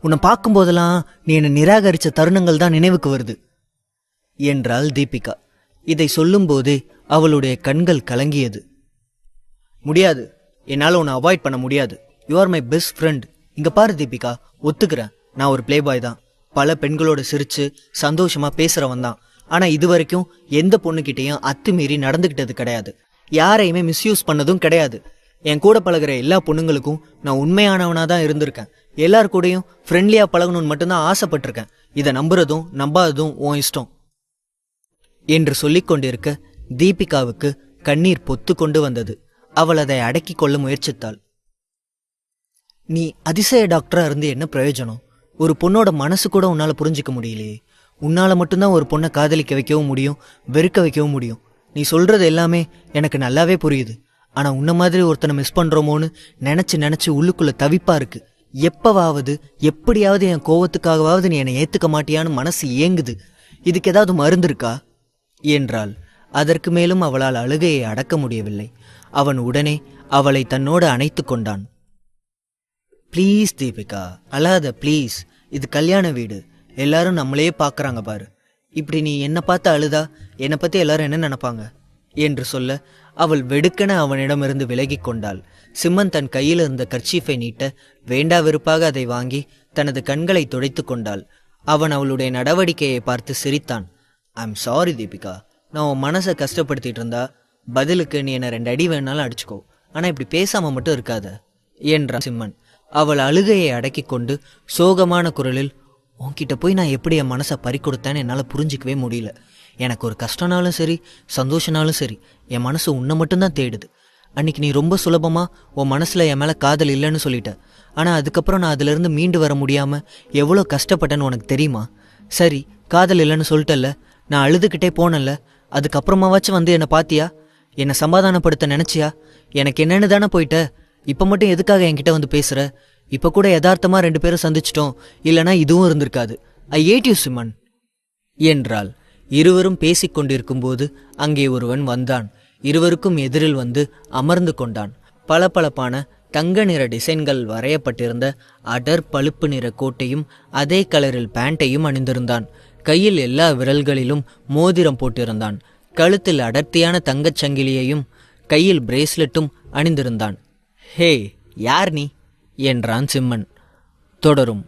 உன்னை பார்க்கும்போதெல்லாம் நீ என்னை நிராகரித்த தருணங்கள் தான் நினைவுக்கு வருது என்றாள் தீபிகா. இதை சொல்லும்போதே அவளுடைய கண்கள் கலங்கியது. முடியாது, என்னால் உன்னை அவாய்ட் பண்ண முடியாது. You are my best friend. இங்கே பாரு தீபிகா, ஒத்துக்கிறேன், நான் ஒரு பிளே பாய் தான். பல பெண்களோட சிரித்து சந்தோஷமாக பேசுகிறவன் தான். ஆனால் இது வரைக்கும் எந்த பொண்ணுக்கிட்டையும் அத்துமீறி நடந்துக்கிட்டது கிடையாது. யாரையுமே மிஸ்யூஸ் பண்ணதும் கிடையாது. என் கூட பழகிற எல்லா பொண்ணுங்களுக்கும் நான் உண்மையானவனாக தான் இருந்திருக்கேன். எல்லார் கூடயும் ஃப்ரெண்ட்லியாக பழகணும்னு மட்டும்தான் ஆசைப்பட்டிருக்கேன். இதை நம்புறதும் நம்பாததும் உன் இஷ்டம் என்று சொல்லிக்கொண்டிருக்க தீபிகாவுக்கு கண்ணீர் பொத்து கொண்டு வந்தது. அவள் அதை அடக்கி கொள்ள முயற்சித்தாள். நீ அதிசய டாக்டராக இருந்து என்ன பிரயோஜனம்? ஒரு பொண்ணோட மனசு கூட உன்னால் புரிஞ்சிக்க முடியலையே. உன்னால் மட்டும்தான் ஒரு பொண்ணை காதலிக்க வைக்கவும் முடியும், வெறுக்க வைக்கவும் முடியும். நீ சொல்கிறது எல்லாமே எனக்கு நல்லாவே புரியுது. ஆனால் உன்ன மாதிரி ஒருத்தனை மிஸ் பண்ணுறோமோன்னு நினச்சி உள்ளுக்குள்ளே தவிப்பாக இருக்கு. எப்படியாவது என் கோவத்துக்காகவாவது நீ என்னை ஏற்றுக்க மாட்டியான்னு மனசு ஏங்குது. இதுக்கு ஏதாவது மருந்து இருக்கா என்றாள். அதற்கு மேலும் அவளால் அழுகையை அடக்க முடியவில்லை. அவன் உடனே அவளை தன்னோடு அணைத்து கொண்டான். ப்ளீஸ் தீபிகா, அழாத ப்ளீஸ். இது கல்யாண வீடு, எல்லாரும் நம்மளையே பார்க்குறாங்க பாரு. இப்படி நீ என்னை பார்த்து அழுதா என்னை பற்றி எல்லாரும் என்ன நினைப்பாங்க என்று சொல்ல அவள் வெடுக்கென அவனிடமிருந்து விலகி கொண்டாள். சிம்மன் தன் கையில் இருந்த கர்ச்சீஃபை நீட்ட வேண்டா வெறுப்பாக அதை வாங்கி தனது கண்களை துடைத்து கொண்டாள். அவன் அவளுடைய நடவடிக்கையை பார்த்து சிரித்தான். ஐம் சாரி தீபிகா, நான் உன் மனசை கஷ்டப்படுத்திட்டு இருந்தா பதிலுக்கு நீ என்னை 2 அடி வேணாலும் அடிச்சுக்கோ, ஆனால் இப்படி பேசாமல் மட்டும் இருக்காத என்றான் சிம்மன். அவள் அழுகையை அடக்கி கொண்டு சோகமான குரலில், உன்கிட்ட போய் நான் எப்படி என் மனசை பறிக்கொடுத்தேன்னு என்னால் புரிஞ்சிக்கவே முடியல. எனக்கு ஒரு கஷ்டனாலும் சரி சந்தோஷனாலும் சரி என் மனசு உன்னை மட்டும்தான் தேடுது. அன்றைக்கி நீ ரொம்ப சுலபமாக உன் மனசில் என் மேலே காதல் இல்லைன்னு சொல்லிட்ட. ஆனால் அதுக்கப்புறம் நான் அதிலிருந்து மீண்டு வர முடியாமல் எவ்வளோ கஷ்டப்பட்டேன்னு உனக்கு தெரியுமா? சரி, காதல் இல்லைன்னு சொல்லிட்டல்ல, நான் அழுதுகிட்டே போனேன்ல, அதுக்கப்புறமாவாச்சும் வந்து என்னை பார்த்தியா? என்னை சமாதானப்படுத்த நினச்சியா? எனக்கு என்னென்னு தானே போயிட்ட. இப்போ மட்டும் எதுக்காக என்கிட்ட வந்து பேசுகிற? இப்போ கூட யதார்த்தமாக 2 பேரும் சந்திச்சிட்டோம், இல்லைனா இதுவும் இருந்திருக்காது. ஐ ஹேட் யூ சிம்மன் என்றாள். இருவரும் பேசிக்கொண்டிருக்கும் போது அங்கே ஒருவன் வந்தான். இருவருக்கும் எதிரில் வந்து அமர்ந்து கொண்டான். பளபளப்பான தங்க நிற டிசைன்கள் வரையப்பட்டிருந்த அடர் பழுப்பு நிற கோட்டையும் அதே கலரில் பேண்ட்டையும் அணிந்திருந்தான். கையில் எல்லா விரல்களிலும் மோதிரம் போட்டிருந்தான். கழுத்தில் அடர்த்தியான தங்கச் சங்கிலியையும் கையில் பிரேஸ்லெட்டும் அணிந்திருந்தான். ஹே, யார் நீ என்றான் சிம்மன். தொடரும்.